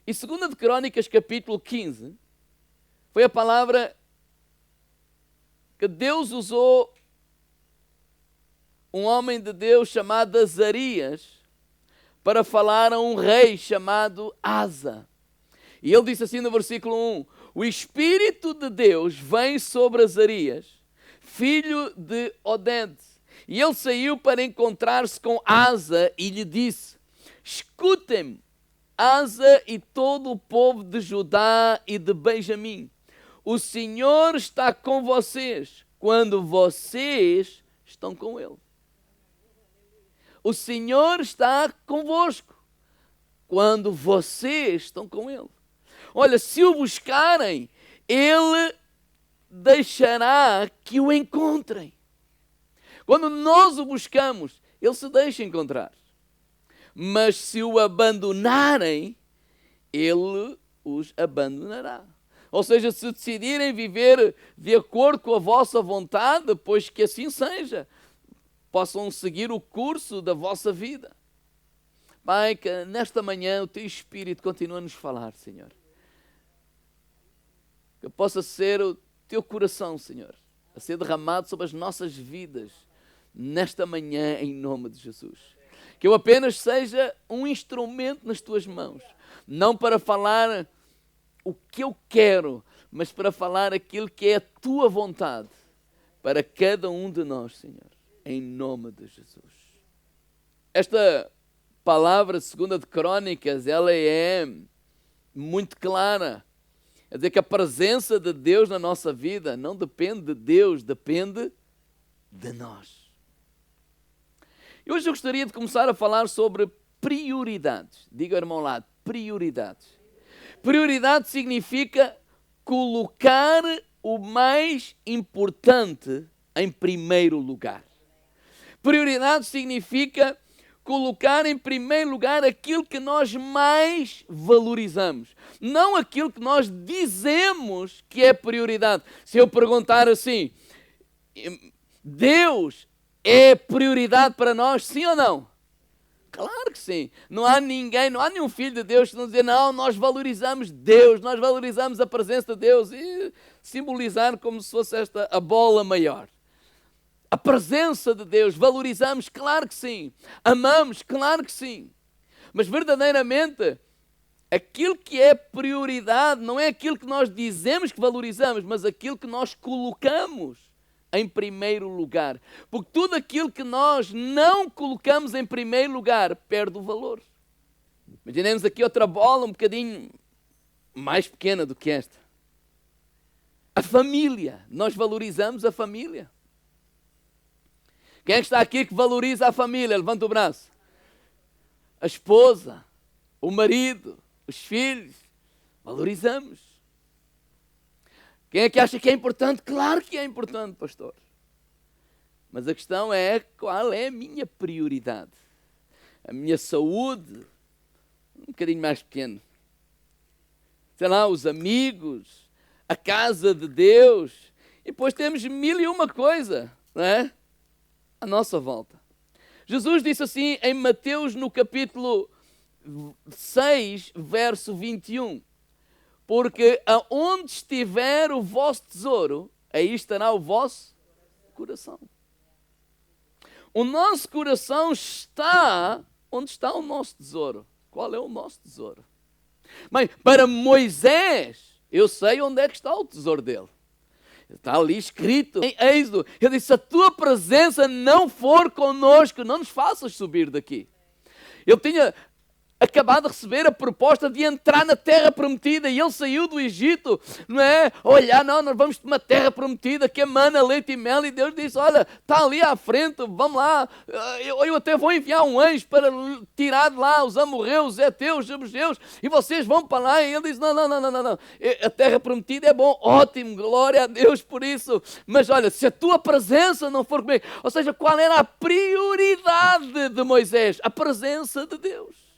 E 2 de Crônicas, capítulo 15, foi a palavra que Deus usou um homem de Deus chamado Azarias para falar a um rei chamado Asa. E ele disse assim no versículo 1, o Espírito de Deus vem sobre Azarias, filho de Oded. E ele saiu para encontrar-se com Asa e lhe disse, escutem-me, Asa e todo o povo de Judá e de Benjamim. O Senhor está com vocês quando vocês estão com Ele. O Senhor está convosco quando vocês estão com Ele. Olha, se o buscarem, Ele deixará que o encontrem. Quando nós o buscamos, Ele se deixa encontrar. Mas se o abandonarem, Ele os abandonará. Ou seja, se decidirem viver de acordo com a vossa vontade, pois que assim seja, possam seguir o curso da vossa vida. Pai, que nesta manhã o Teu Espírito continue a nos falar, Senhor. Que possa ser o Teu coração, Senhor, a ser derramado sobre as nossas vidas nesta manhã, em nome de Jesus. Que eu apenas seja um instrumento nas Tuas mãos, não para falar o que eu quero, mas para falar aquilo que é a Tua vontade para cada um de nós, Senhor, em nome de Jesus. Esta palavra, 2 de Crônicas, ela é muito clara. É dizer que a presença de Deus na nossa vida não depende de Deus, depende de nós. E hoje eu gostaria de começar a falar sobre prioridades. Diga ao irmão lá, prioridades. Prioridade significa colocar o mais importante em primeiro lugar. Prioridade significa colocar em primeiro lugar aquilo que nós mais valorizamos. Não aquilo que nós dizemos que é prioridade. Se eu perguntar assim, Deus é prioridade para nós, sim ou não? Claro que sim. Não há ninguém, não há nenhum filho de Deus que não dizer, não, nós valorizamos Deus, nós valorizamos a presença de Deus e simbolizar como se fosse esta a bola maior. A presença de Deus, valorizamos, claro que sim. Amamos, claro que sim. Mas verdadeiramente, aquilo que é prioridade não é aquilo que nós dizemos que valorizamos, mas aquilo que nós colocamos em primeiro lugar. Porque tudo aquilo que nós não colocamos em primeiro lugar perde o valor. Imaginemos aqui outra bola um bocadinho mais pequena do que esta. A família. Nós valorizamos a família. Quem é que está aqui que valoriza a família? Levanta o braço. A esposa, o marido, os filhos. Valorizamos. Quem é que acha que é importante? Claro que é importante, pastor. Mas a questão é qual é a minha prioridade. A minha saúde, um bocadinho mais pequeno. Sei lá, os amigos, a casa de Deus. E depois temos 1001 coisa, não é? À nossa volta. Jesus disse assim em Mateus no capítulo 6, verso 21. Porque aonde estiver o vosso tesouro, aí estará o vosso coração. O nosso coração está onde está o nosso tesouro. Qual é o nosso tesouro? Mas para Moisés, eu sei onde é que está o tesouro dele. Está ali escrito em Êxodo. Ele disse, se a tua presença não for conosco, não nos faças subir daqui. Eu tinha acabado de receber a proposta de entrar na terra prometida e ele saiu do Egito, não é? Olha, não, nós vamos para uma terra prometida que emana leite e mel, e Deus disse, olha, está ali à frente, vamos lá, eu até vou enviar um anjo para tirar de lá os amorreus, os heteus, os jebuseus, e vocês vão para lá. E ele disse, não, a terra prometida é bom, ótimo, glória a Deus por isso, mas olha, se a tua presença não for comigo, ou seja, qual era a prioridade de Moisés? A presença de Deus.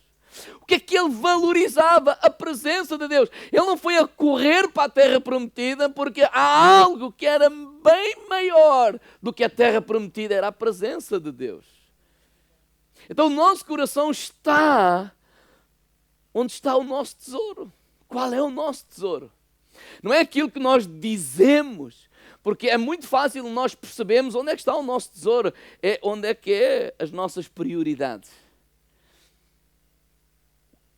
O que é que ele valorizava? A presença de Deus. Ele não foi a correr para a terra prometida porque há algo que era bem maior do que a terra prometida, era a presença de Deus. Então o nosso coração está onde está o nosso tesouro. Qual é o nosso tesouro? Não é aquilo que nós dizemos, porque é muito fácil nós percebermos onde é que está o nosso tesouro, é onde é que é as nossas prioridades.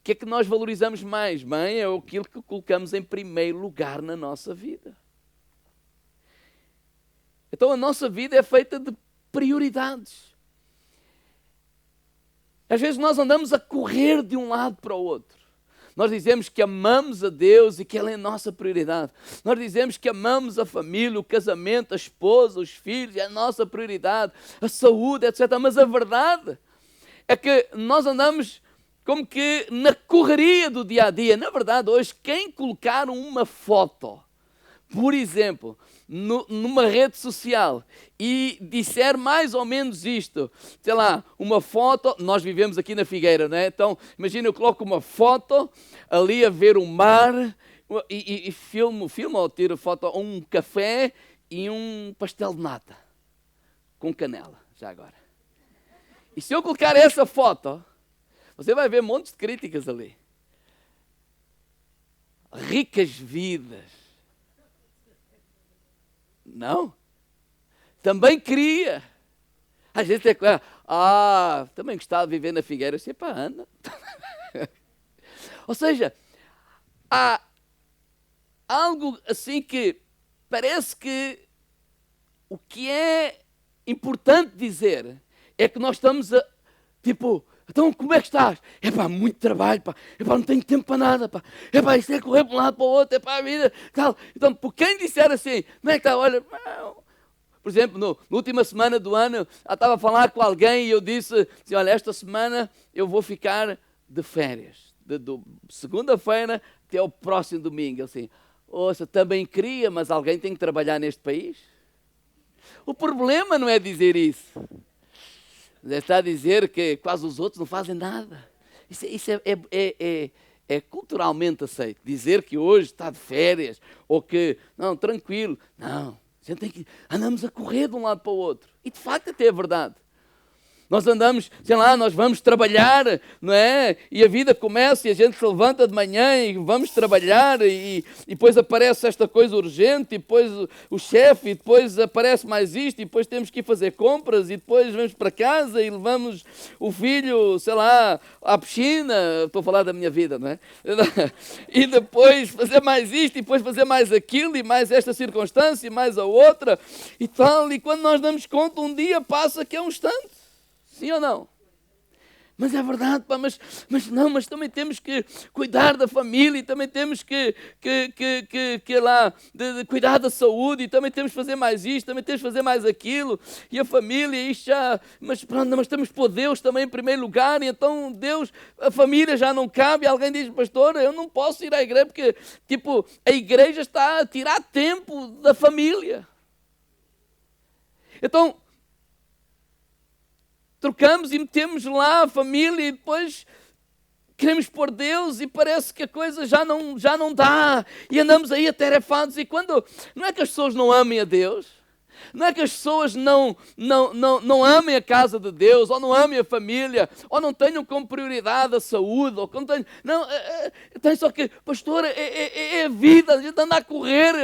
O que é que nós valorizamos mais? Bem, é aquilo que colocamos em primeiro lugar na nossa vida. Então a nossa vida é feita de prioridades. Às vezes nós andamos a correr de um lado para o outro. Nós dizemos que amamos a Deus e que Ele é a nossa prioridade. Nós dizemos que amamos a família, o casamento, a esposa, os filhos, é a nossa prioridade, a saúde, etc. Mas a verdade é que nós andamos como que na correria do dia a dia. Na verdade, hoje, quem colocar uma foto, por exemplo, numa rede social e disser mais ou menos isto, sei lá, uma foto, nós vivemos aqui na Figueira, não é? Então, imagina, eu coloco uma foto ali a ver o mar e filmo ou tiro foto a um café e um pastel de nata com canela, já agora. E se eu colocar essa foto, você vai ver montes de críticas ali. Ricas vidas. Não. Também queria. Às vezes é também gostava de viver na Figueira. Eu sei, pá, anda. Ou seja, há algo assim que parece que o que é importante dizer é que nós estamos a, tipo, então como é que estás? É pá, muito trabalho, pá. É pá, não tenho tempo para nada, pá. É pá, isto é correr de um lado para o outro, é pá, a vida, tal. Então, por quem disser assim, como é que está? Olha, por exemplo, na última semana do ano, eu estava a falar com alguém e eu disse assim, olha, esta semana eu vou ficar de férias. De segunda-feira até ao próximo domingo. Eu assim, ouça, também queria, mas alguém tem que trabalhar neste país? O problema não é dizer isso. Está a dizer que quase os outros não fazem nada. Isso é culturalmente aceito. Dizer que hoje está de férias, ou que, não, tranquilo. Não, a gente tem que, andamos a correr de um lado para o outro. E de facto até é verdade. Nós andamos, sei lá, nós vamos trabalhar, não é? E a vida começa e a gente se levanta de manhã e vamos trabalhar e depois aparece esta coisa urgente e depois o chefe e depois aparece mais isto e depois temos que ir fazer compras e depois vamos para casa e levamos o filho, sei lá, à piscina. Estou a falar da minha vida, não é? E depois fazer mais isto e depois fazer mais aquilo e mais esta circunstância e mais a outra e tal. E quando nós damos conta, um dia passa que é um instante. Sim ou não? Mas é verdade, pá, mas também temos que cuidar da família e também temos que lá, de cuidar da saúde e também temos que fazer mais isto, também temos que fazer mais aquilo e a família, isto já, mas pronto, mas temos que pôr Deus também em primeiro lugar e então Deus, a família já não cabe e alguém diz, pastor, eu não posso ir à igreja porque, tipo, a igreja está a tirar tempo da família. Então, trocamos e metemos lá a família e depois queremos pôr Deus e parece que a coisa já não dá. E andamos aí atarefados. E quando, não é que as pessoas não amem a Deus, não é que as pessoas não amem a casa de Deus, ou não amem a família, ou não tenham como prioridade a saúde, ou não tenham, não, tem só que, pastor, é a vida, a gente anda a correr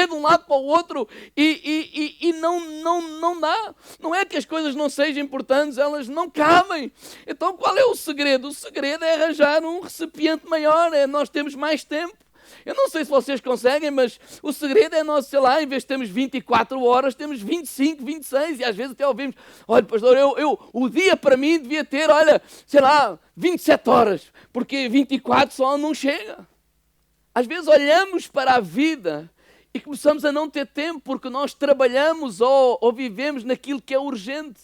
de um lado para o outro e não dá. Não é que as coisas não sejam importantes, elas não cabem. Então qual é o segredo? O segredo é arranjar um recipiente maior, nós temos mais tempo. Eu não sei se vocês conseguem, mas o segredo é nós, sei lá, em vez de termos 24 horas, temos 25, 26, e às vezes até ouvimos, olha, pastor, o dia para mim devia ter, olha, sei lá, 27 horas, porque 24 só não chega. Às vezes olhamos para a vida e começamos a não ter tempo, porque nós trabalhamos ou vivemos naquilo que é urgente.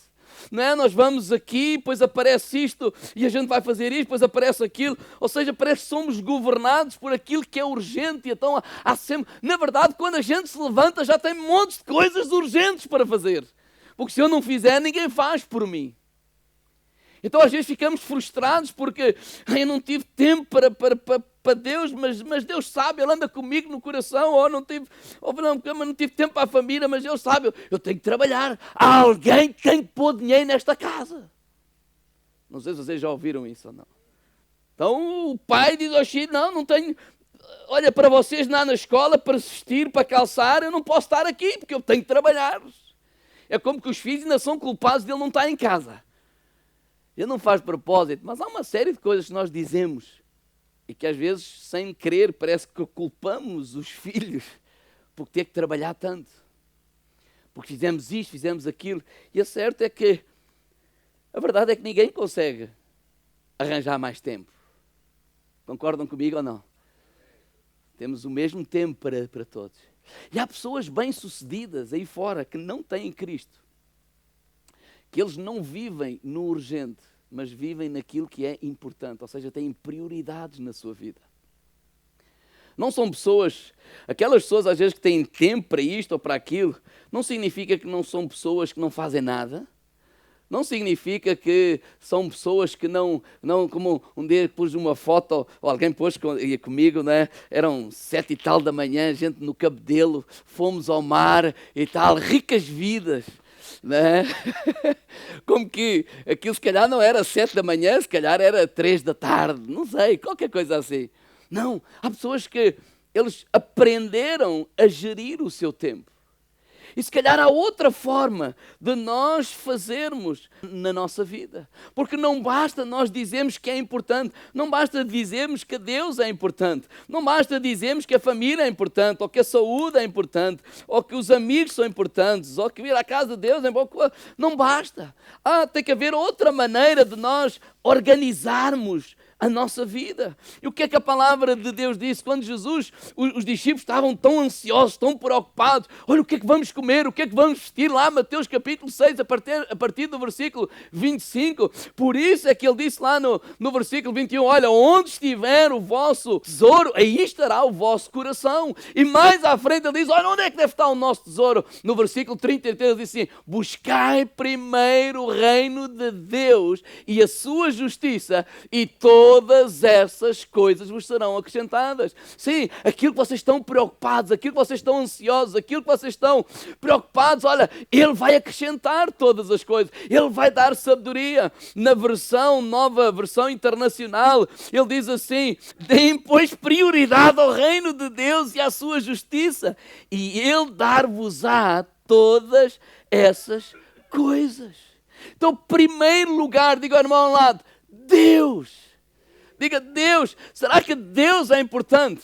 Não é? Nós vamos aqui, depois aparece isto e a gente vai fazer isto, depois aparece aquilo, ou seja, parece que somos governados por aquilo que é urgente. E então há sempre, na verdade, quando a gente se levanta já tem montes de coisas urgentes para fazer, porque se eu não fizer, ninguém faz por mim. Então às vezes ficamos frustrados porque eu não tive tempo para Deus, mas Deus sabe, Ele anda comigo no coração, ou não tive tempo para a família, mas Ele sabe, eu tenho que trabalhar, alguém tem que pôr dinheiro nesta casa. Não sei se vocês já ouviram isso ou não. Então o pai diz aos filhos, não tenho... Olha, para vocês lá na escola, para se vestir, para calçar, eu não posso estar aqui, porque eu tenho que trabalhar. É como que os filhos ainda são culpados de ele não estar em casa. Ele não faz propósito, mas há uma série de coisas que nós dizemos e que às vezes, sem querer, parece que culpamos os filhos por ter que trabalhar tanto. Porque fizemos isto, fizemos aquilo. E o certo é que a verdade é que ninguém consegue arranjar mais tempo. Concordam comigo ou não? Temos o mesmo tempo para todos. E há pessoas bem-sucedidas aí fora que não têm Cristo. Que eles não vivem no urgente, mas vivem naquilo que é importante. Ou seja, têm prioridades na sua vida. Não são pessoas, aquelas pessoas às vezes que têm tempo para isto ou para aquilo, não significa que não são pessoas que não fazem nada. Não significa que são pessoas que não como um dia pus uma foto, ou alguém pôs comigo, né? Eram 7 e tal da manhã, gente no Cabedelo, fomos ao mar e tal, ricas vidas, né? Como que aquilo se calhar não era 7 da manhã, se calhar era 3 da tarde, não sei, qualquer coisa assim. Não, há pessoas que eles aprenderam a gerir o seu tempo. E se calhar há outra forma de nós fazermos na nossa vida. Porque não basta nós dizermos que é importante, não basta dizermos que Deus é importante, não basta dizermos que a família é importante, ou que a saúde é importante, ou que os amigos são importantes, ou que vir à casa de Deus é importante. Não basta. Tem que haver outra maneira de nós organizarmos a nossa vida. E o que é que a palavra de Deus disse? Quando Jesus, os discípulos estavam tão ansiosos, tão preocupados, olha o que é que vamos comer, o que é que vamos vestir lá, Mateus capítulo 6, a partir do versículo 25, por isso é que ele disse lá no versículo 21, olha, onde estiver o vosso tesouro, aí estará o vosso coração. E mais à frente ele diz, olha, onde é que deve estar o nosso tesouro? No versículo 33 ele diz assim, buscai primeiro o reino de Deus e a sua justiça e todas essas coisas vos serão acrescentadas. Sim, aquilo que vocês estão preocupados, aquilo que vocês estão ansiosos, aquilo que vocês estão preocupados, olha, Ele vai acrescentar todas as coisas. Ele vai dar sabedoria. Na nova versão internacional, ele diz assim, deem, pois, prioridade ao reino de Deus e à sua justiça, e Ele dar-vos-á todas essas coisas. Então, primeiro lugar, diga ao irmão ao lado, Deus. Diga, Deus, será que Deus é importante?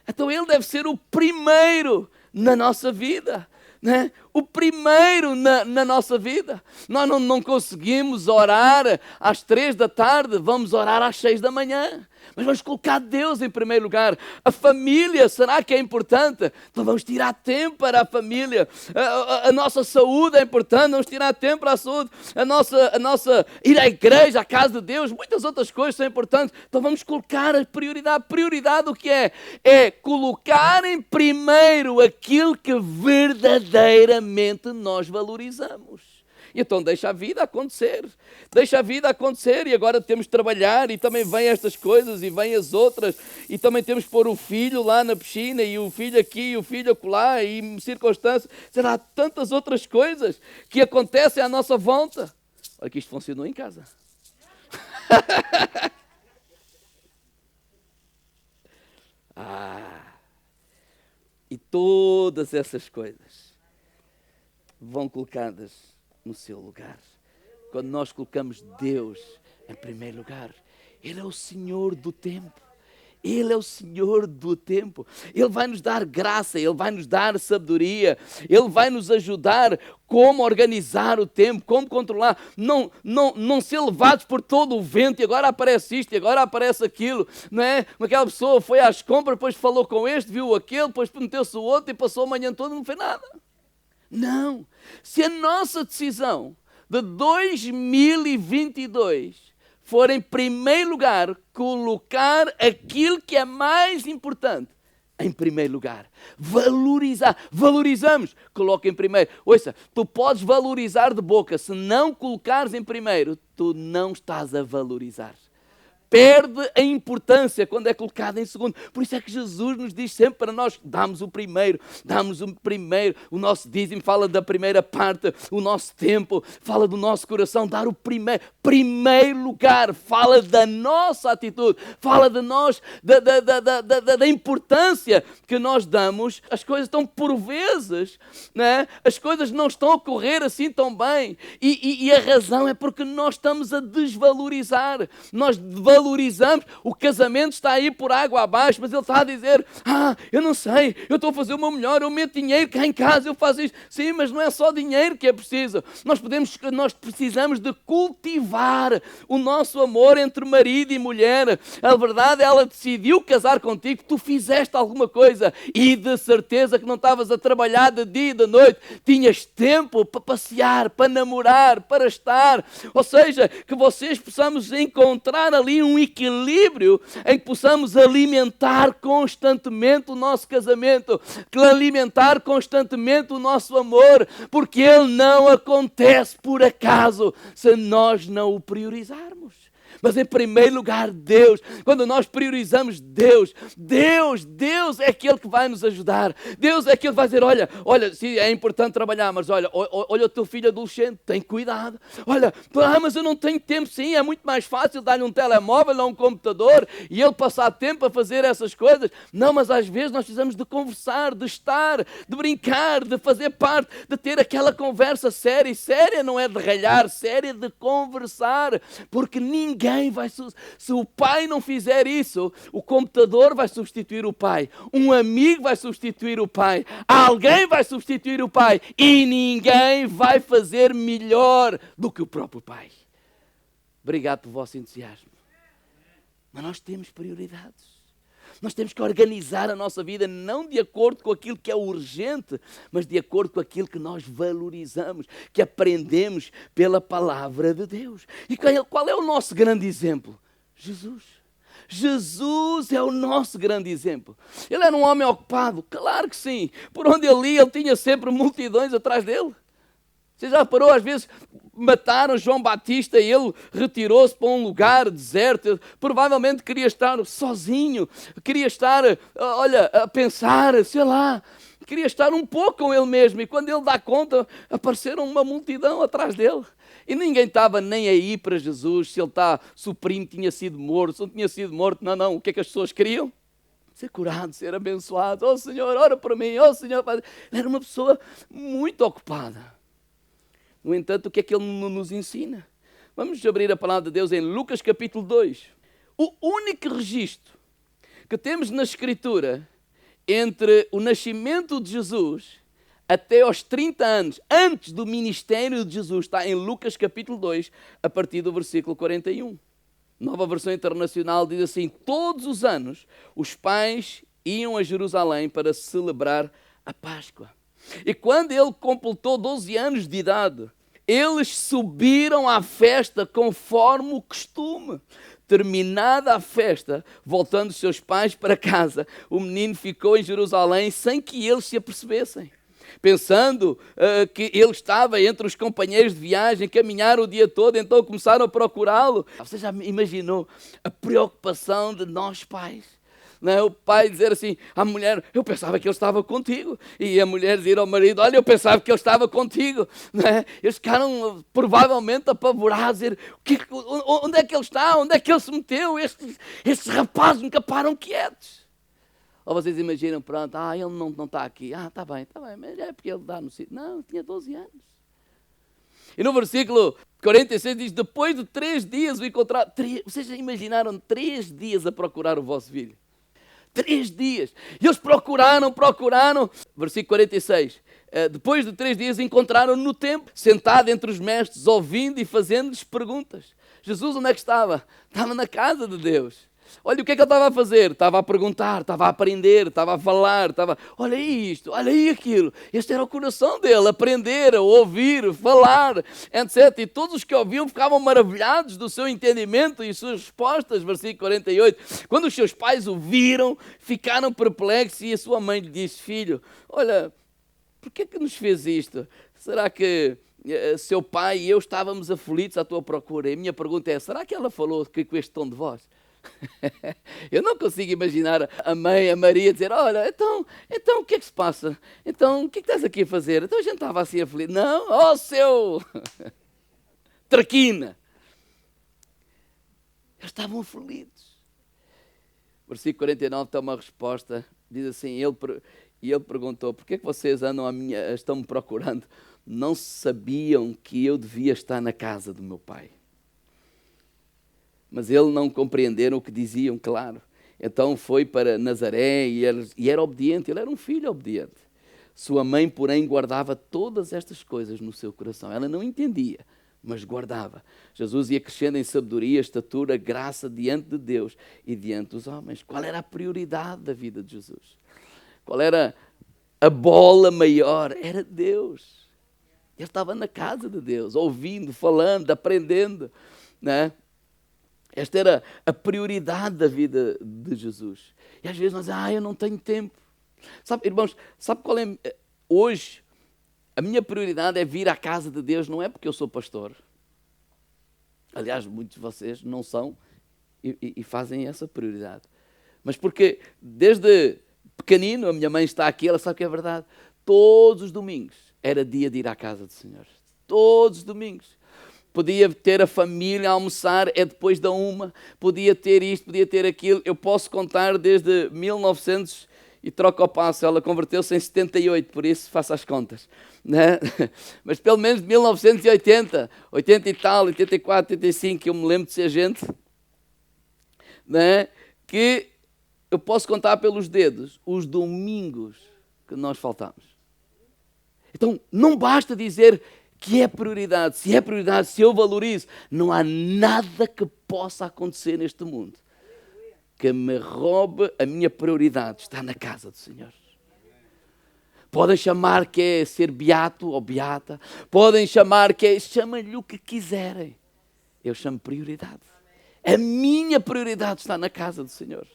Então Ele deve ser o primeiro na nossa vida, né? O primeiro na nossa vida. Nós não conseguimos orar às 3 da tarde, vamos orar às 6 da manhã. Mas vamos colocar Deus em primeiro lugar. A família, será que é importante? Então vamos tirar tempo para a família. A nossa saúde é importante, vamos tirar tempo para a saúde. A nossa ir à igreja, à casa de Deus, muitas outras coisas são importantes. Então vamos colocar a prioridade. Prioridade o que é? É colocar em primeiro aquilo que verdadeiramente nós valorizamos. Então deixa a vida acontecer. Deixa a vida acontecer e agora temos de trabalhar e também vêm estas coisas e vêm as outras e também temos que pôr o filho lá na piscina e o filho aqui e o filho acolá e circunstâncias. Será tantas outras coisas que acontecem à nossa volta. Olha que isto funcionou em casa. E todas essas coisas vão colocadas no seu lugar. Quando nós colocamos Deus em primeiro lugar, Ele é o Senhor do tempo. Ele é o Senhor do tempo. Ele vai nos dar graça, Ele vai nos dar sabedoria, Ele vai nos ajudar como organizar o tempo, como controlar, não ser levados por todo o vento, e agora aparece isto, e agora aparece aquilo, não é? Aquela pessoa foi às compras, depois falou com este, viu aquele, depois meteu-se o outro e passou a manhã toda e não fez nada. Não. Se a nossa decisão de 2022 for, em primeiro lugar, colocar aquilo que é mais importante em primeiro lugar, valorizamos, coloca em primeiro. Ouça, tu podes valorizar de boca, se não colocares em primeiro, tu não estás a valorizar. perde a importância quando é colocado em segundo. Por isso é que Jesus nos diz sempre para nós, damos o primeiro, o nosso dízimo fala da primeira parte, o nosso tempo fala do nosso coração, dar o primeiro lugar, fala da nossa atitude, fala de nós, da importância que nós damos. As coisas estão por vezes, né? As coisas não estão a correr assim tão bem, e a razão é porque nós estamos a desvalorizar, nós valorizamos, o casamento está aí por água abaixo, mas ele está a dizer, eu não sei, eu estou a fazer o meu melhor, eu meto dinheiro cá em casa, eu faço isto. Sim, mas não é só dinheiro que é preciso, nós precisamos de cultivar o nosso amor entre marido e mulher. A verdade, ela decidiu casar contigo, tu fizeste alguma coisa, e de certeza que não estavas a trabalhar de dia e de noite, tinhas tempo para passear, para namorar, para estar, ou seja, que vocês possamos encontrar ali um equilíbrio em que possamos alimentar constantemente o nosso casamento, alimentar constantemente o nosso amor, porque ele não acontece por acaso se nós não o priorizarmos. Mas em primeiro lugar, Deus. Quando nós priorizamos Deus é aquele que vai nos ajudar. Deus é aquele que vai dizer, olha, sim, é importante trabalhar, mas olha o teu filho adolescente, tem cuidado. Olha, mas eu não tenho tempo. Sim, é muito mais fácil dar-lhe um telemóvel ou um computador e ele passar tempo a fazer essas coisas. Não, mas às vezes nós precisamos de conversar, de estar, de brincar, de fazer parte, de ter aquela conversa séria. E séria não é de ralhar, séria de conversar, porque ninguém vai, se o pai não fizer isso, o computador vai substituir o pai, um amigo vai substituir o pai, alguém vai substituir o pai, e ninguém vai fazer melhor do que o próprio pai. Obrigado pelo vosso entusiasmo. Mas nós temos prioridades. Nós temos que organizar a nossa vida não de acordo com aquilo que é urgente, mas de acordo com aquilo que nós valorizamos, que aprendemos pela palavra de Deus. E qual é o nosso grande exemplo? Jesus. Jesus é o nosso grande exemplo. Ele era um homem ocupado, claro que sim. Por onde ele ia, ele tinha sempre multidões atrás dele. Você já reparou, às vezes mataram João Batista e ele retirou-se para um lugar deserto. Ele provavelmente queria estar sozinho, queria estar, a pensar, sei lá, queria estar um pouco com ele mesmo. E quando ele dá conta, apareceram uma multidão atrás dele. E ninguém estava nem aí para Jesus, se o primo tinha sido morto, se não tinha sido morto. Não. O que é que as pessoas queriam? Ser curado, ser abençoado. Oh Senhor, ora para mim. Oh Senhor, era uma pessoa muito ocupada. No entanto, o que é que ele nos ensina? Vamos abrir a palavra de Deus em Lucas capítulo 2. O único registro que temos na Escritura entre o nascimento de Jesus até aos 30 anos, antes do ministério de Jesus, está em Lucas capítulo 2, a partir do versículo 41. Nova versão internacional diz assim: todos os anos os pais iam a Jerusalém para celebrar a Páscoa. E quando ele completou 12 anos de idade, eles subiram à festa conforme o costume. Terminada a festa, voltando seus pais para casa, o menino ficou em Jerusalém sem que eles se apercebessem. Pensando que ele estava entre os companheiros de viagem, caminharam o dia todo, então começaram a procurá-lo. Você já imaginou a preocupação de nós pais? Não é? O pai dizer assim à mulher: eu pensava que ele estava contigo. E a mulher dizer ao marido: olha, eu pensava que ele estava contigo. Não é? Eles ficaram provavelmente apavorados, dizer: onde é que ele está? Onde é que ele se meteu? Estes rapazes nunca param quietos. Ou vocês imaginam, pronto, ele não está aqui. Está bem, mas é porque ele dá no sítio. Não, tinha 12 anos. E no versículo 46 diz: depois de 3 dias o encontraram. Vocês já imaginaram 3 dias a procurar o vosso filho? 3 dias. E eles procuraram. Versículo 46. Depois de 3 dias encontraram-no no templo, sentado entre os mestres, ouvindo e fazendo-lhes perguntas. Jesus onde é que estava? Estava na casa de Deus. Olha o que é que ele estava a fazer. Estava a perguntar, estava a aprender, estava a falar, olha isto, olha aí aquilo. Este era o coração dele, aprender, ouvir, falar, etc. E todos os que ouviam ficavam maravilhados do seu entendimento e suas respostas. Versículo 48. Quando os seus pais o viram, ficaram perplexos e a sua mãe lhe disse: filho, olha, por que é que nos fez isto? Será que seu pai e eu estávamos aflitos à tua procura. E a minha pergunta é, será que ela falou com este tom de voz? Eu não consigo imaginar a mãe, a Maria, dizer, olha, então o que é que se passa? Então, o que é que estás aqui a fazer? Então a gente estava assim aflito. Não, seu traquina. Eles estavam aflitos. Versículo 49 tem uma resposta, diz assim, ele perguntou, por que é que vocês estão me procurando? Não sabiam que eu devia estar na casa do meu pai. Mas eles não compreenderam o que diziam, claro. Então foi para Nazaré e era obediente, ele era um filho obediente. Sua mãe, porém, guardava todas estas coisas no seu coração. Ela não entendia, mas guardava. Jesus ia crescendo em sabedoria, estatura, graça diante de Deus e diante dos homens. Qual era a prioridade da vida de Jesus? Qual era a bola maior? Era Deus. Ele estava na casa de Deus, ouvindo, falando, aprendendo, né? Esta era a prioridade da vida de Jesus. E às vezes nós dizemos, eu não tenho tempo. Sabe, irmãos, sabe qual é? Hoje, a minha prioridade é vir à casa de Deus, não é porque eu sou pastor. Aliás, muitos de vocês não são e fazem essa prioridade. Mas porque desde pequenino, a minha mãe está aqui, ela sabe que é verdade. Todos os domingos era dia de ir à casa do Senhor. Todos os domingos. Podia ter a família a almoçar, é depois da 1. Podia ter isto, podia ter aquilo. Eu posso contar desde 1900 e troca o passo. Ela converteu-se em 78, por isso faça as contas. Né? Mas pelo menos de 1980, 80 e tal, 84, 85, que eu me lembro de ser gente, né? Que eu posso contar pelos dedos os domingos que nós faltamos. Então, não basta dizer que é prioridade. Se é prioridade, se eu valorizo, não há nada que possa acontecer neste mundo que me roube a minha prioridade. Está na casa do Senhor. Podem chamar que é ser beato ou beata. Podem chamar que é... Chamem-lhe o que quiserem. Eu chamo prioridade. A minha prioridade está na casa do Senhor.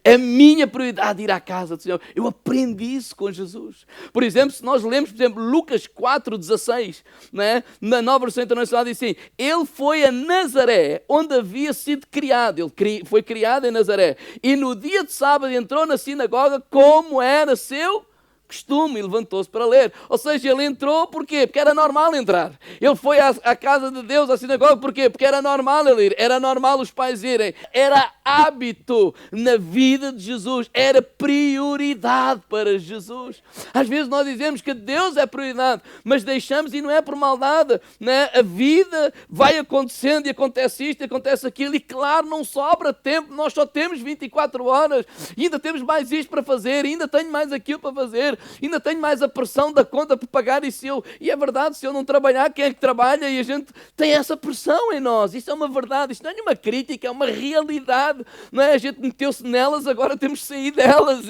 É minha prioridade ir à casa do Senhor. Eu aprendi isso com Jesus. Por exemplo, se nós lemos, por exemplo, Lucas 4,16, né? Na Nova Versão Internacional diz assim, ele foi a Nazaré, onde havia sido criado. Ele foi criado em Nazaré. E no dia de sábado entrou na sinagoga como era seu costume, e levantou-se para ler. Ou seja, ele entrou, porquê? Porque era normal entrar. Ele foi à casa de Deus, à sinagoga, porquê? Porque era normal ele ir, era normal os pais irem. Era hábito na vida de Jesus, era prioridade para Jesus. Às vezes nós dizemos que Deus é prioridade, mas deixamos e não é por maldade, né? A vida vai acontecendo e acontece isto, e acontece aquilo, e claro, não sobra tempo, nós só temos 24 horas, e ainda temos mais isto para fazer, e ainda tenho mais aquilo para fazer, ainda tenho mais a pressão da conta para pagar, e é verdade, se eu não trabalhar, quem é que trabalha? E a gente tem essa pressão em nós. Isso é uma verdade, isto não é nenhuma crítica, é uma realidade, não é? A gente meteu-se nelas, agora temos que sair delas,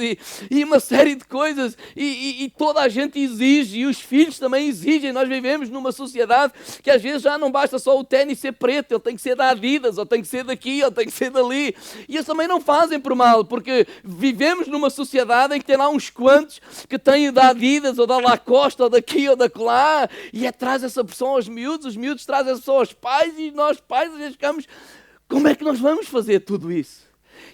e uma série de coisas, e toda a gente exige, e os filhos também exigem. Nós vivemos numa sociedade que às vezes já não basta só o ténis ser preto, ele tem que ser da Adidas, ou tem que ser daqui, ou tem que ser dali, e eles também não fazem por mal, porque vivemos numa sociedade em que tem lá uns quantos que têm da Adidas, ou da Lacoste, ou daqui, ou da lá, e traz essa pressão aos miúdos, os miúdos trazem essa pressão aos pais, e nós pais às vezes ficamos, como é que nós vamos fazer tudo isso?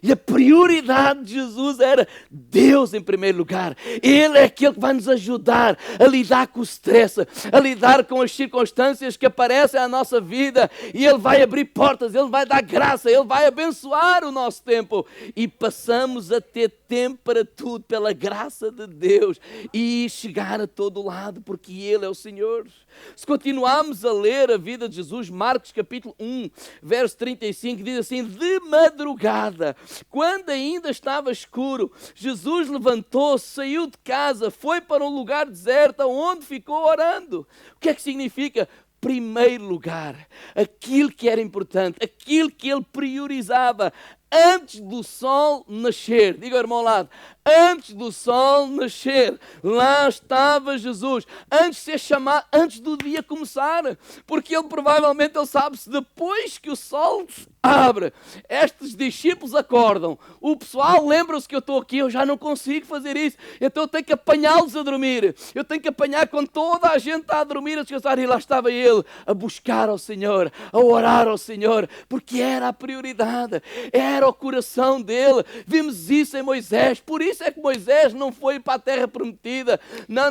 E a prioridade de Jesus era Deus em primeiro lugar. Ele é aquele que vai nos ajudar a lidar com o stress, a lidar com as circunstâncias que aparecem à nossa vida. E Ele vai abrir portas, Ele vai dar graça, Ele vai abençoar o nosso tempo. E passamos a ter tempo para tudo pela graça de Deus e chegar a todo lado, porque Ele é o Senhor. Se continuarmos a ler a vida de Jesus, Marcos capítulo 1, verso 35, diz assim, de madrugada, quando ainda estava escuro, Jesus levantou-se, saiu de casa, foi para um lugar deserto, onde ficou orando. O que é que significa? Primeiro lugar, aquilo que era importante, aquilo que ele priorizava, antes do sol nascer. Diga ao irmão ao lado, Antes do sol nascer, lá estava Jesus. Antes de ser chamado, antes do dia começar. Porque ele provavelmente sabe se depois que o sol se abre, estes discípulos acordam. O pessoal lembra-se que eu estou aqui, eu já não consigo fazer isso. Então eu tenho que apanhá-los a dormir. Eu tenho que apanhar quando toda a gente está a dormir, a descansar. E lá estava ele a buscar ao Senhor, a orar ao Senhor, porque era a prioridade, era o coração dele. Vimos isso em Moisés. Por isso é que Moisés não foi para a terra prometida. Não.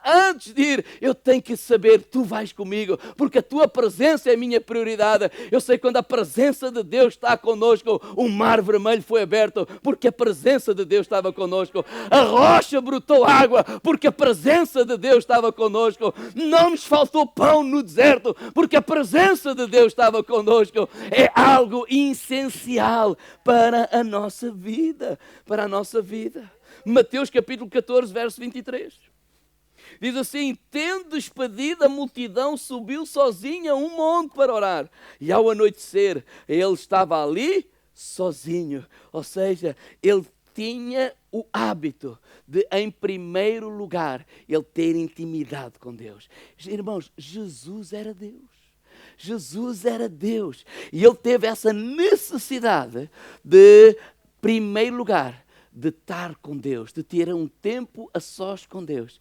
Antes de ir, eu tenho que saber, tu vais comigo, porque a tua presença é a minha prioridade. Eu sei quando a presença de Deus está conosco, o mar vermelho foi aberto, porque a presença de Deus estava conosco. A rocha brotou água, porque a presença de Deus estava conosco. Não nos faltou pão no deserto, porque a presença de Deus estava conosco. É algo essencial para a nossa vida, para a nossa vida. Mateus capítulo 14, verso 23. Diz assim: tendo despedido a multidão, subiu sozinho a um monte para orar. E ao anoitecer, ele estava ali sozinho. Ou seja, ele tinha o hábito de, em primeiro lugar, ele ter intimidade com Deus. Irmãos, Jesus era Deus. Jesus era Deus. E ele teve essa necessidade de, primeiro lugar, de estar com Deus, de ter um tempo a sós com Deus.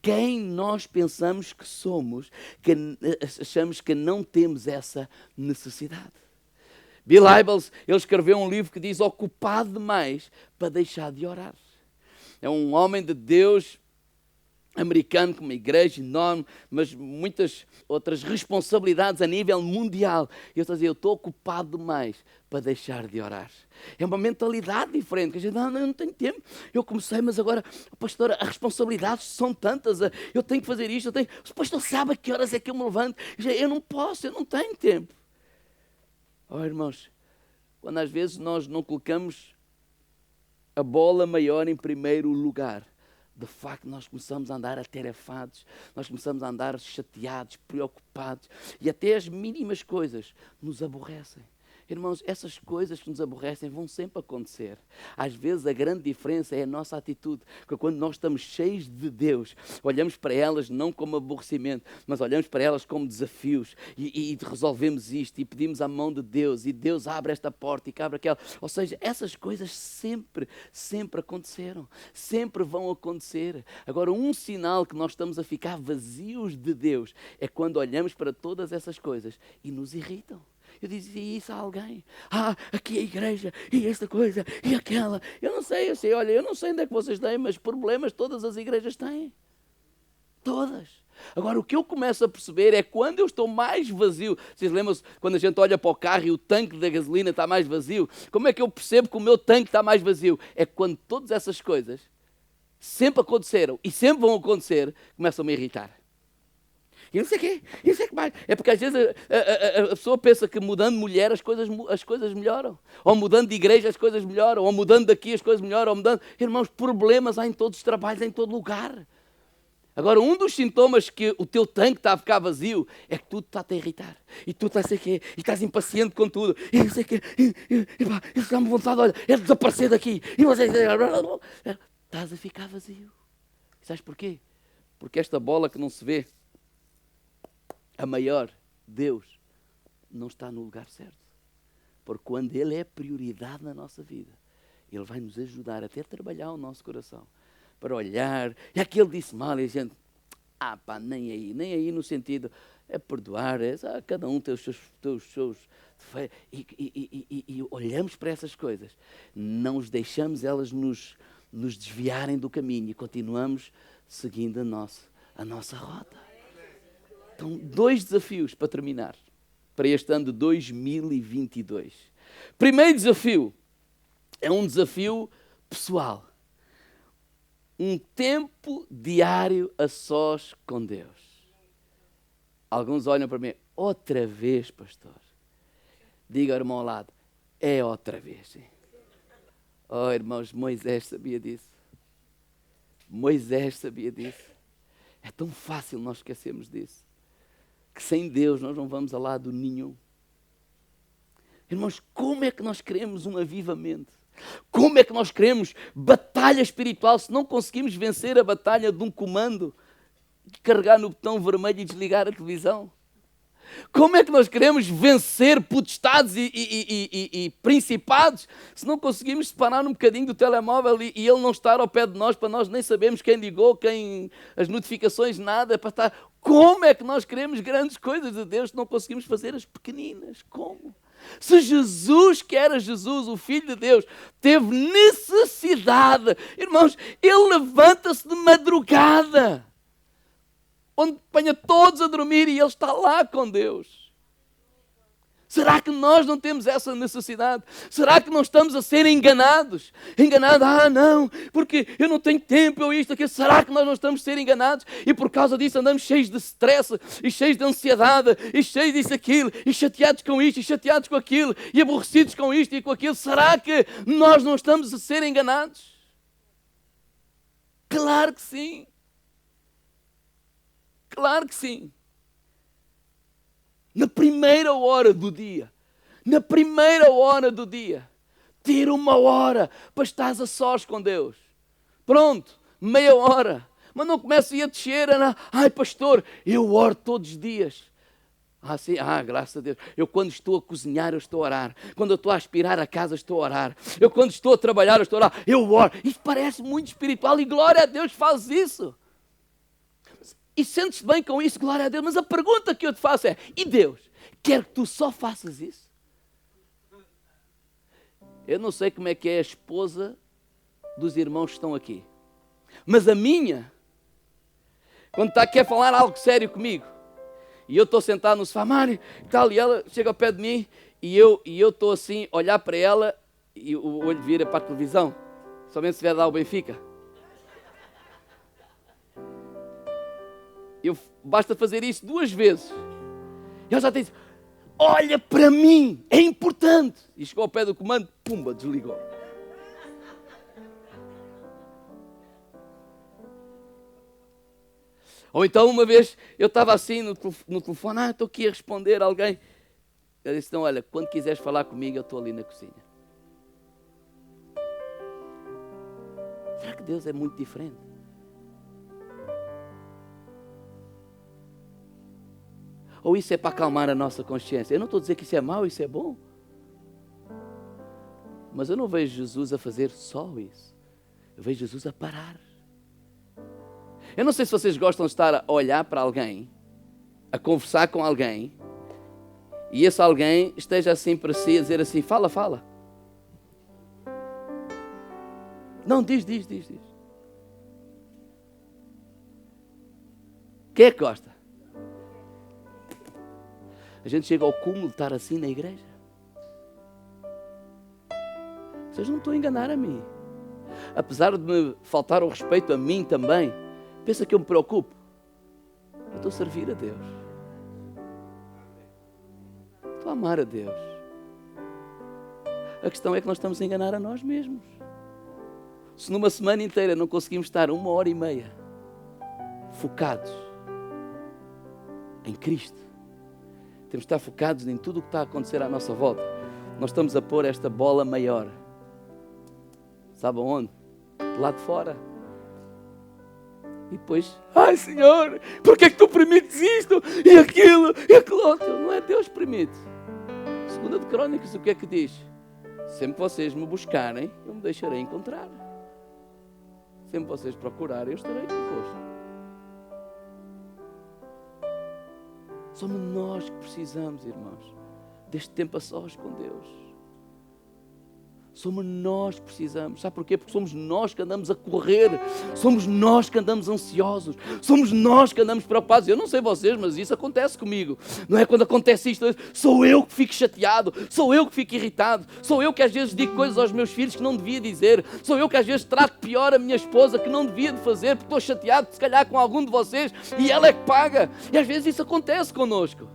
Quem nós pensamos que somos, que achamos que não temos essa necessidade? Bill Hybels, ele escreveu um livro que diz ocupado demais para deixar de orar. É um homem de Deus americano, com uma igreja enorme, mas muitas outras responsabilidades a nível mundial. E eu estou a dizer, eu estou ocupado demais para deixar de orar. É uma mentalidade diferente. A gente, eu não tenho tempo. Eu comecei, mas agora, pastor, as responsabilidades são tantas. Eu tenho que fazer isto. O pastor sabe a que horas é que eu me levanto. Eu não posso, eu não tenho tempo. Oh, irmãos, quando às vezes nós não colocamos a bola maior em primeiro lugar, de facto nós começamos a andar atarefados, nós começamos a andar chateados, preocupados, e até as mínimas coisas nos aborrecem. Irmãos, essas coisas que nos aborrecem vão sempre acontecer. Às vezes a grande diferença é a nossa atitude, porque quando nós estamos cheios de Deus, olhamos para elas não como aborrecimento, mas olhamos para elas como desafios, e resolvemos isto, e pedimos a mão de Deus, e Deus abre esta porta e abre aquela. Ou seja, essas coisas sempre aconteceram, sempre vão acontecer. Agora, um sinal que nós estamos a ficar vazios de Deus é quando olhamos para todas essas coisas e nos irritam. Eu dizia isso a alguém. Aqui é a igreja, e esta coisa, e aquela. Eu sei, olha, eu não sei onde é que vocês têm, mas problemas todas as igrejas têm. Todas. Agora, o que eu começo a perceber é quando eu estou mais vazio. Vocês lembram-se quando a gente olha para o carro e o tanque da gasolina está mais vazio? Como é que eu percebo que o meu tanque está mais vazio? É quando todas essas coisas sempre aconteceram e sempre vão acontecer, começam a me irritar. E não sei o quê, e não sei o que mais. É porque às vezes a pessoa pensa que mudando de mulher as coisas melhoram. Ou mudando de igreja as coisas melhoram. Ou mudando daqui as coisas melhoram. Ou mudando... Irmãos, problemas há em todos os trabalhos, em todo lugar. Agora, um dos sintomas que o teu tanque está a ficar vazio é que tudo está a te irritar. E tu estás a sei o quê, e estás impaciente com tudo. E não sei o quê, e dá-me vontade, olha, é de desaparecer daqui. E você... Estás a ficar vazio. E sabes porquê? Porque esta bola que não se vê, a maior, Deus, não está no lugar certo. Porque quando Ele é prioridade na nossa vida, Ele vai nos ajudar até a trabalhar o nosso coração. Para olhar, e aquele disse mal, e a gente, nem aí no sentido, é perdoar, cada um tem os seus e olhamos para essas coisas, não os deixamos elas nos desviarem do caminho e continuamos seguindo a nossa rota. Então, 2 desafios para terminar, para este ano de 2022. Primeiro desafio é um desafio pessoal. Um tempo diário a sós com Deus. Alguns olham para mim, outra vez, pastor. Diga ao irmão ao lado, é outra vez. Sim. Oh, irmãos, Moisés sabia disso. Moisés sabia disso. É tão fácil nós esquecermos disso. Que sem Deus nós não vamos a lado nenhum. Irmãos, como é que nós queremos um avivamento? Como é que nós queremos batalha espiritual se não conseguimos vencer a batalha de um comando, de carregar no botão vermelho e desligar a televisão? Como é que nós queremos vencer potestades e principados se não conseguimos separar um bocadinho do telemóvel e ele não estar ao pé de nós, para nós nem sabermos quem ligou, as notificações, nada, para estar... Como é que nós queremos grandes coisas de Deus se não conseguimos fazer as pequeninas? Como? Se Jesus, que era Jesus, o Filho de Deus, teve necessidade, irmãos, ele levanta-se de madrugada, onde apanha todos a dormir e ele está lá com Deus. Será que nós não temos essa necessidade? Será que não estamos a ser enganados? Não, porque eu não tenho tempo, ou isto, aquilo. Será que nós não estamos a ser enganados? E por causa disso andamos cheios de stress, e cheios de ansiedade, e cheios disso, aquilo, e chateados com isto, e chateados com aquilo, e aborrecidos com isto e com aquilo. Será que nós não estamos a ser enganados? Claro que sim. Claro que sim. Na primeira hora do dia, ter uma hora para estar a sós com Deus. Pronto, meia hora. Mas não comece a descer, ai pastor, eu oro todos os dias. Sim, graças a Deus. Eu quando estou a cozinhar, eu estou a orar. Quando eu estou a aspirar a casa, estou a orar. Eu quando estou a trabalhar, eu estou a orar. Eu oro. Isso parece muito espiritual e glória a Deus faz isso. E sentes-te bem com isso, glória a Deus. Mas a pergunta que eu te faço é, e Deus, quer que tu só faças isso? Eu não sei como é que é a esposa dos irmãos que estão aqui. Mas a minha, quando quer falar algo sério comigo, e eu estou sentado no sofá, Mário, e tal, e ela chega ao pé de mim, e eu estou assim, olhar para ela, e o olho vira para a televisão, somente se vier dar o Benfica. Basta fazer isso 2 vezes. E ela já tem, olha para mim, é importante. E chegou ao pé do comando, pumba, desligou. Ou então uma vez eu estava assim no telefone, estou aqui a responder a alguém. Ela disse, não, olha, quando quiseres falar comigo, eu estou ali na cozinha. Será que Deus é muito diferente? Ou isso é para acalmar a nossa consciência? Eu não estou a dizer que isso é mau, isso é bom. Mas eu não vejo Jesus a fazer só isso. Eu vejo Jesus a parar. Eu não sei se vocês gostam de estar a olhar para alguém, a conversar com alguém, e esse alguém esteja assim para si, a dizer assim, fala, fala. Não, diz. Quem é que gosta? A gente chega ao cúmulo de estar assim na igreja. Vocês não estão a enganar a mim. Apesar de me faltar o respeito a mim também, pensa que eu me preocupo? Eu estou a servir a Deus. Estou a amar a Deus. A questão é que nós estamos a enganar a nós mesmos. Se numa semana inteira não conseguimos estar 1h30 focados em Cristo, temos de estar focados em tudo o que está a acontecer à nossa volta, nós estamos a pôr esta bola maior. Sabe aonde? De lá de fora. E depois, ai Senhor, porquê é que tu permites isto e aquilo outro? Não é Deus que permite. Segunda de Crônicas, o que é que diz? Sempre que vocês me buscarem, eu me deixarei encontrar. Sempre que vocês procurarem, eu estarei convosco. Somos nós que precisamos, irmãos, deste tempo a sós com Deus. Somos nós que precisamos. Sabe porquê? Porque somos nós que andamos a correr. Somos nós que andamos ansiosos. Somos nós que andamos preocupados. Eu não sei vocês, mas isso acontece comigo. Não é quando acontece isto, sou eu que fico chateado. Sou eu que fico irritado. Sou eu que às vezes digo coisas aos meus filhos que não devia dizer. Sou eu que às vezes trato pior a minha esposa que não devia de fazer, porque estou chateado se calhar com algum de vocês e ela é que paga. E às vezes isso acontece connosco.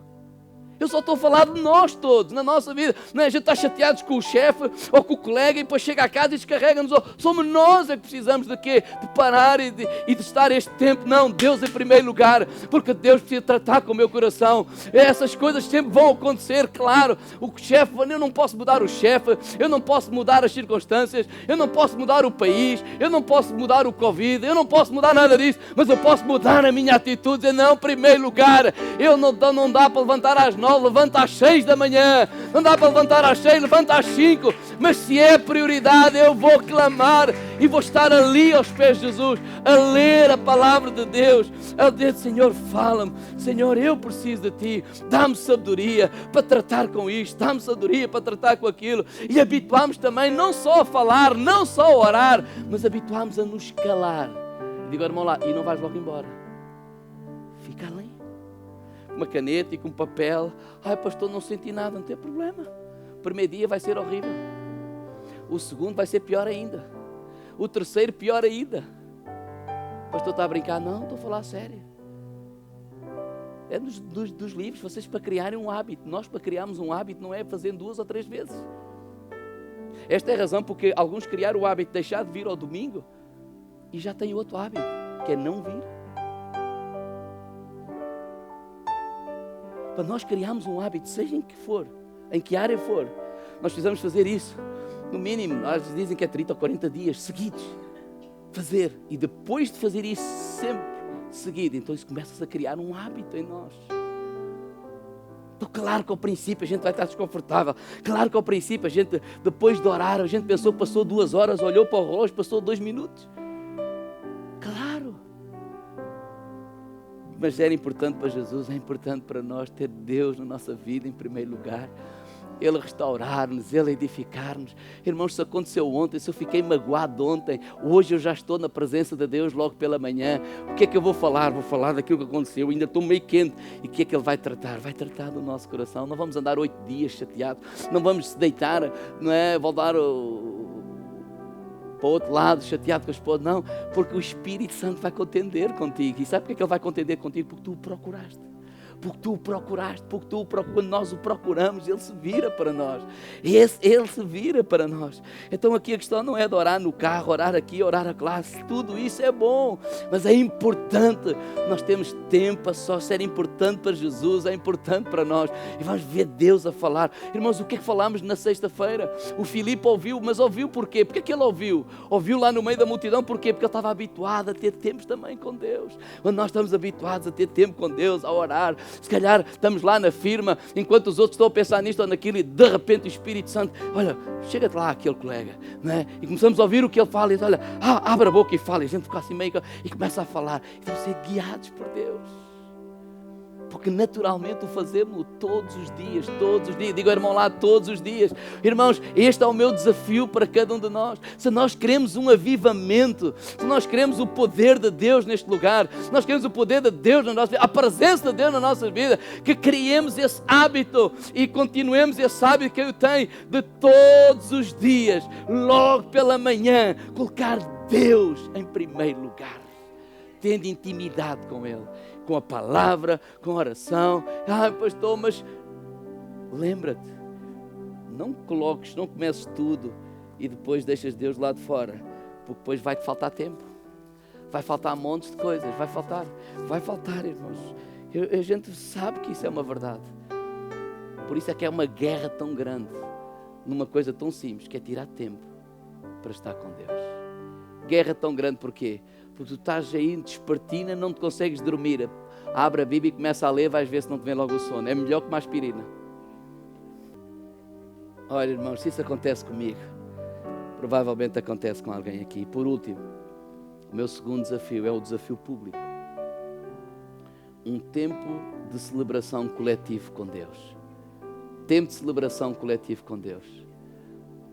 Eu só estou a falar de nós todos, na nossa vida. Não é? A gente está chateados com o chefe ou com o colega e depois chega a casa e descarrega-nos. Somos nós é que precisamos de quê? De parar e de estar este tempo. Não, Deus em primeiro lugar, porque Deus precisa tratar com o meu coração. Essas coisas sempre vão acontecer, claro. O chefe, eu não posso mudar o chefe, eu não posso mudar as circunstâncias, eu não posso mudar o país, eu não posso mudar o Covid, eu não posso mudar nada disso, mas eu posso mudar a minha atitude. Dizer, não, em primeiro lugar, eu não dá para levantar às 9, levanta às 6 da manhã, não dá para levantar às 6, levanta às 5, mas se é prioridade, eu vou clamar e vou estar ali aos pés de Jesus, a ler a palavra de Deus, a dizer, Senhor, fala-me, Senhor, eu preciso de Ti, dá-me sabedoria para tratar com isto, dá-me sabedoria para tratar com aquilo, e habituamos também não só a falar, não só a orar, mas habituamos a nos calar. Digo, irmão lá, e não vais logo embora, fica ali, uma caneta e com um papel. Ai, pastor, não senti nada, não tem problema. O primeiro dia vai ser horrível. O segundo vai ser pior ainda. O terceiro, pior ainda. Pastor, está a brincar? Não, estou a falar a sério. É dos livros, vocês para criarem um hábito. Nós para criarmos um hábito não é fazendo 2 ou 3 vezes. Esta é a razão porque alguns criaram o hábito de deixar de vir ao domingo e já têm outro hábito, que é não vir. Para nós criarmos um hábito, seja em que for, em que área for, nós precisamos fazer isso. No mínimo, nós dizem que é 30 ou 40 dias seguidos. Fazer. E depois de fazer isso sempre seguido, então isso começa a criar um hábito em nós. Então, claro que ao princípio a gente vai estar desconfortável. Claro que ao princípio a gente, depois de orar, a gente pensou que passou 2 horas, olhou para o relógio, passou 2 minutos. Claro. Mas era importante para Jesus, é importante para nós ter Deus na nossa vida em primeiro lugar. Ele restaurar-nos, Ele edificar-nos. Irmãos, se aconteceu ontem, se eu fiquei magoado ontem, hoje eu já estou na presença de Deus logo pela manhã. O que é que eu vou falar? Vou falar daquilo que aconteceu, ainda estou meio quente. E o que é que Ele vai tratar? Vai tratar do nosso coração. Não vamos andar 8 dias chateados, não vamos se deitar, não é? Voltar para o outro lado, chateado com a esposa. Não, porque o Espírito Santo vai contender contigo. E sabe porque é que Ele vai contender contigo? Porque tu o procuraste. Porque tu o procuraste, quando nós o procuramos, Ele se vira para nós. Ele se vira para nós. Então aqui a questão não é de orar no carro, orar aqui, orar acolá. Tudo isso é bom, mas é importante. Nós temos tempo a só ser importante para Jesus, é importante para nós. E vamos ver Deus a falar. Irmãos, o que é que falámos na sexta-feira? O Filipe ouviu, mas ouviu porquê? Porque é que ele ouviu? Ouviu lá no meio da multidão, porquê? Porque ele estava habituado a ter tempos também com Deus. Quando nós estamos habituados a ter tempo com Deus, a orar, se calhar estamos lá na firma, enquanto os outros estão a pensar nisto ou naquilo, e de repente o Espírito Santo, olha, chega-te lá aquele colega, não é? E começamos a ouvir o que ele fala, e diz, olha, abre a boca e fala, e a gente fica assim meio, e começa a falar, e vamos ser guiados por Deus, porque naturalmente o fazemos todos os dias, digo irmão lá, todos os dias. Irmãos, este é o meu desafio para cada um de nós. Se nós queremos um avivamento, se nós queremos o poder de Deus neste lugar, se nós queremos o poder de Deus na nossa vida, a presença de Deus na nossa vida, que criemos esse hábito e continuemos esse hábito que eu tenho de todos os dias, logo pela manhã, colocar Deus em primeiro lugar, tendo intimidade com Ele, com a palavra, com a oração. Pastor, mas lembra-te, não comeces tudo e depois deixas Deus lá de fora, porque depois vai-te faltar tempo, vai faltar montes de coisas, vai faltar, irmãos. A gente sabe que isso é uma verdade. Por isso é que é uma guerra tão grande numa coisa tão simples, que é tirar tempo para estar com Deus. Guerra tão grande, porquê? Porque tu estás aí despertina, não te consegues dormir. Abre a Bíblia e começa a ler, vais ver se não te vem logo o sono. É melhor que uma aspirina. Olha, irmãos, se isso acontece comigo, provavelmente acontece com alguém aqui. E por último, o meu segundo desafio é o desafio público. Um tempo de celebração coletivo com Deus. Tempo de celebração coletivo com Deus.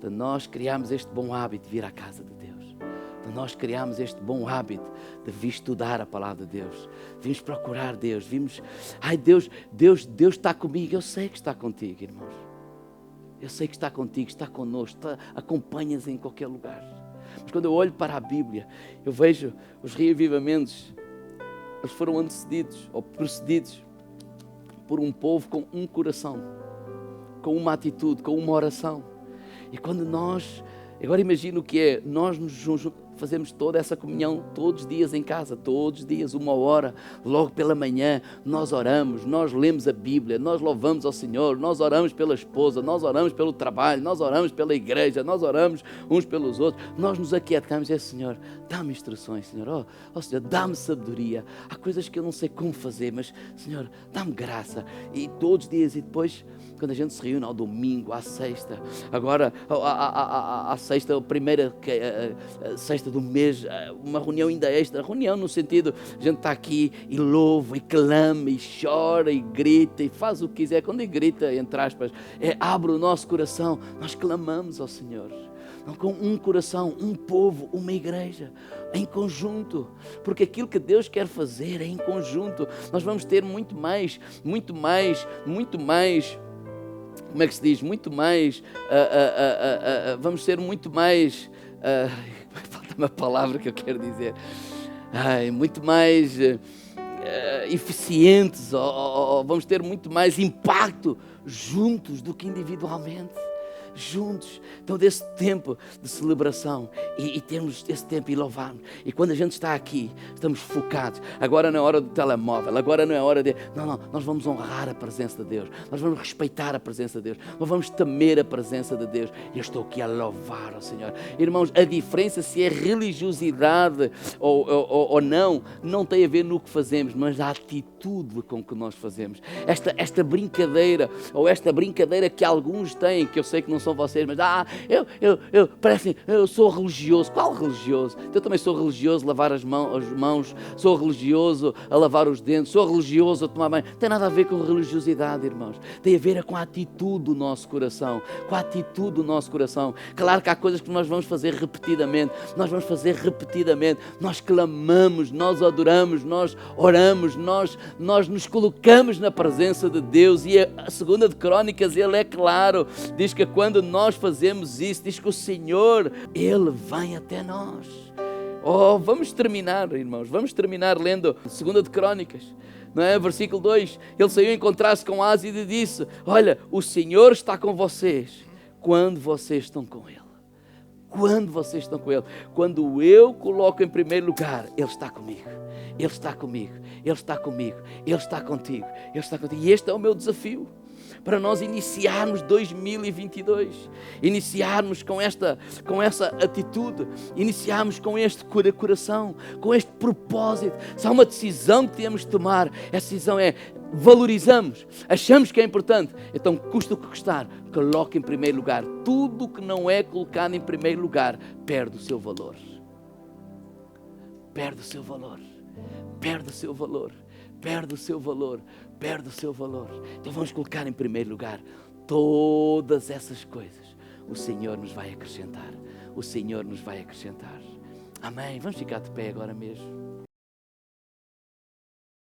De nós criarmos este bom hábito de vir à casa de Deus. De nós criarmos este bom hábito de vir estudar a palavra de Deus. Vimos procurar Deus. Deus está comigo. Eu sei que está contigo, irmãos. Eu sei que está contigo, está connosco, acompanha-nos em qualquer lugar. Mas quando eu olho para a Bíblia, eu vejo os reavivamentos, eles foram antecedidos ou precedidos por um povo com um coração, com uma atitude, com uma oração. E quando nós, agora imagina o que é, nós fazemos toda essa comunhão todos os dias em casa, todos os dias, 1 hora, logo pela manhã, nós oramos, nós lemos a Bíblia, nós louvamos ao Senhor, nós oramos pela esposa, nós oramos pelo trabalho, nós oramos pela igreja, nós oramos uns pelos outros, nós nos aquietamos e é, Senhor, dá-me instruções, Senhor, oh Senhor, dá-me sabedoria, há coisas que eu não sei como fazer, mas Senhor, dá-me graça, e todos os dias, e depois, quando a gente se reúne ao domingo, à sexta, agora à sexta, a primeira sexta do mês, uma reunião ainda extra, reunião no sentido, a gente está aqui e louva, e clama, e chora, e grita, e faz o que quiser, quando grita, entre aspas, abre o nosso coração, nós clamamos ao Senhor, com um coração, um povo, uma igreja, em conjunto, porque aquilo que Deus quer fazer é em conjunto, nós vamos ter muito mais, como é que se diz, vamos ser muito mais, falta uma palavra que eu quero dizer, muito mais eficientes, ou vamos ter muito mais impacto juntos do que individualmente. Juntos, então desse tempo de celebração e temos esse tempo e louvarmos, e quando a gente está aqui, estamos focados, agora não é hora do telemóvel, agora não é hora de, não, nós vamos honrar a presença de Deus, nós vamos respeitar a presença de Deus, nós vamos temer a presença de Deus, e eu estou aqui a louvar ao Senhor. Irmãos, a diferença se é religiosidade ou não tem a ver no que fazemos, mas a atitude com que nós fazemos, esta brincadeira, ou esta brincadeira que alguns têm, que eu sei que não são vocês, mas parecem, eu sou religioso. Qual religioso? Eu também sou religioso a lavar as mãos, sou religioso a lavar os dentes, sou religioso a tomar banho. Não tem nada a ver com religiosidade, irmãos. Tem a ver com a atitude do nosso coração, com a atitude do nosso coração. Claro que há coisas que nós vamos fazer repetidamente, nós clamamos, nós adoramos, nós oramos, nós nos colocamos na presença de Deus, e a 2 de Crônicas, ele é claro, diz que quando nós fazemos isso, diz que o Senhor, Ele vem até nós. Vamos terminar, irmãos, lendo 2 de Crônicas, não é? Versículo 2, ele saiu encontrar-se com Asa e disse, olha, o Senhor está com vocês, quando vocês estão com Ele. Quando eu coloco em primeiro lugar, Ele está comigo, Ele está contigo, e este é o meu desafio, para nós iniciarmos 2022, iniciarmos com essa atitude, iniciarmos com este coração, com este propósito. Se há uma decisão que temos de tomar, essa decisão é: valorizamos, achamos que é importante, então custa o que custar, coloque em primeiro lugar. Tudo que não é colocado em primeiro lugar perde o seu valor. Então vamos colocar em primeiro lugar todas essas coisas. O Senhor nos vai acrescentar. Amém? Vamos ficar de pé agora mesmo.